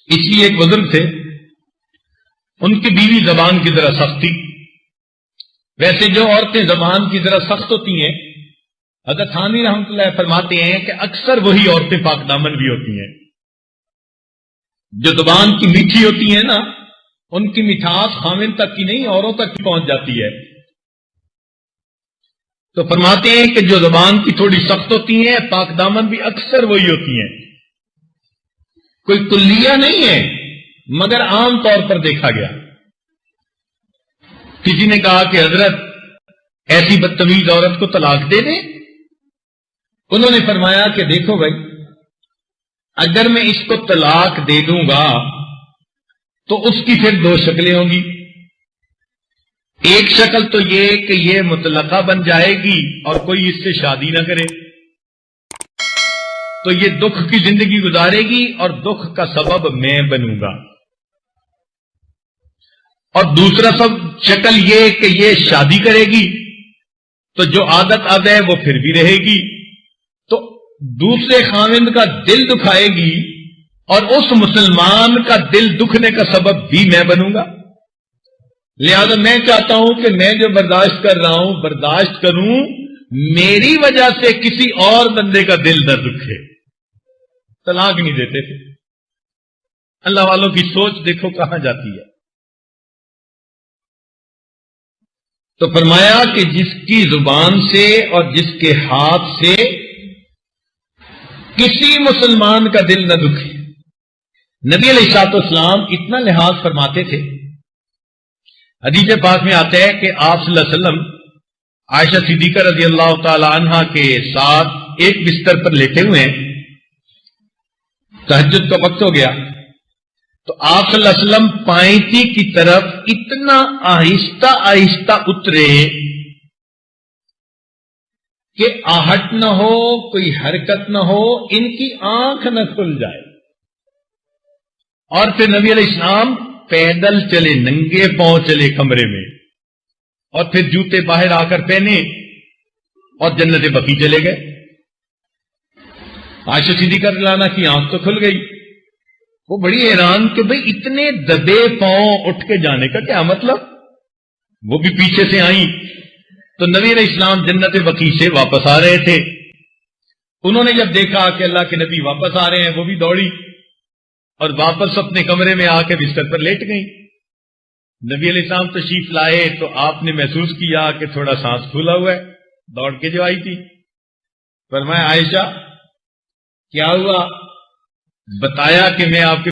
اس لیے ایک بزرگ تھے، ان کی بیوی زبان کی ذرا سخت تھی۔ ویسے جو عورتیں زبان کی ذرا سخت ہوتی ہیں، حضرت تھانوی رحمۃ اللہ فرماتے ہیں کہ اکثر وہی عورتیں پاک دامن بھی ہوتی ہیں۔ جو زبان کی میٹھی ہوتی ہیں نا، ان کی مٹھاس خامن تک کی نہیں، اوروں تک پہنچ جاتی ہے۔ تو فرماتے ہیں کہ جو زبان کی تھوڑی سخت ہوتی ہیں، پاک دامن بھی اکثر وہی ہوتی ہیں۔ کوئی کلیہ نہیں ہے، مگر عام طور پر دیکھا گیا۔ کسی نے کہا کہ حضرت ایسی بدتمیز عورت کو طلاق دے دیں؟ انہوں نے فرمایا کہ دیکھو بھائی، اگر میں اس کو طلاق دے دوں گا تو اس کی پھر دو شکلیں ہوں گی۔ ایک شکل تو یہ کہ یہ مطلقہ بن جائے گی اور کوئی اس سے شادی نہ کرے، تو یہ دکھ کی زندگی گزارے گی اور دکھ کا سبب میں بنوں گا۔ اور دوسرا سب شکل یہ کہ یہ شادی کرے گی تو جو عادت اب ہے وہ پھر بھی رہے گی، تو دوسرے خاوند کا دل دکھائے گی اور اس مسلمان کا دل دکھنے کا سبب بھی میں بنوں گا۔ لہذا میں چاہتا ہوں کہ میں جو برداشت کر رہا ہوں برداشت کروں، میری وجہ سے کسی اور بندے کا دل نہ دکھے۔ طلاق نہیں دیتے تھے۔ اللہ والوں کی سوچ دیکھو کہاں جاتی ہے۔ تو فرمایا کہ جس کی زبان سے اور جس کے ہاتھ سے کسی مسلمان کا دل نہ دکھے۔ نبی علیہ الصلوۃ والسلام اتنا لحاظ فرماتے تھے، حدیث پاک میں آتا ہے کہ آپ صلی اللہ علیہ وسلم عائشہ صدیقہ رضی اللہ تعالی عنہا کے ساتھ ایک بستر پر لیٹے ہوئے ہیں، تہجد کا وقت ہو گیا، تو آپ صلی اللہ علیہ وسلم پائنتی کی طرف اتنا آہستہ آہستہ اترے کہ آہٹ نہ ہو، کوئی حرکت نہ ہو، ان کی آنکھ نہ کھل جائے۔ اور پھر نبی علیہ السلام پیدل چلے، ننگے پاؤں چلے کمرے میں، اور پھر جوتے باہر آ کر پہنے اور جنت بقیع چلے گئے۔ عائشہ صدیقہ رضی اللہ عنہا کی آنکھ تو کھل گئی، وہ بڑی حیران کہ بھئی اتنے دبے پاؤں اٹھ کے جانے کا کیا مطلب؟ وہ بھی پیچھے سے آئیں تو نبی علیہ السلام جنت بقیع سے واپس آ رہے تھے۔ انہوں نے جب دیکھا کہ اللہ کے نبی واپس آ رہے ہیں، وہ بھی دوڑی اور واپس اپنے کمرے میں آ کے بستر پر لیٹ گئی۔ نبی علیہ السلام تشریف لائے تو آپ نے محسوس کیا کہ تھوڑا سانس پھولا ہوا ہے، دوڑ کے جو آئی تھی۔ فرمایا عائشہ کیا ہوا؟ بتایا کہ میں آپ کے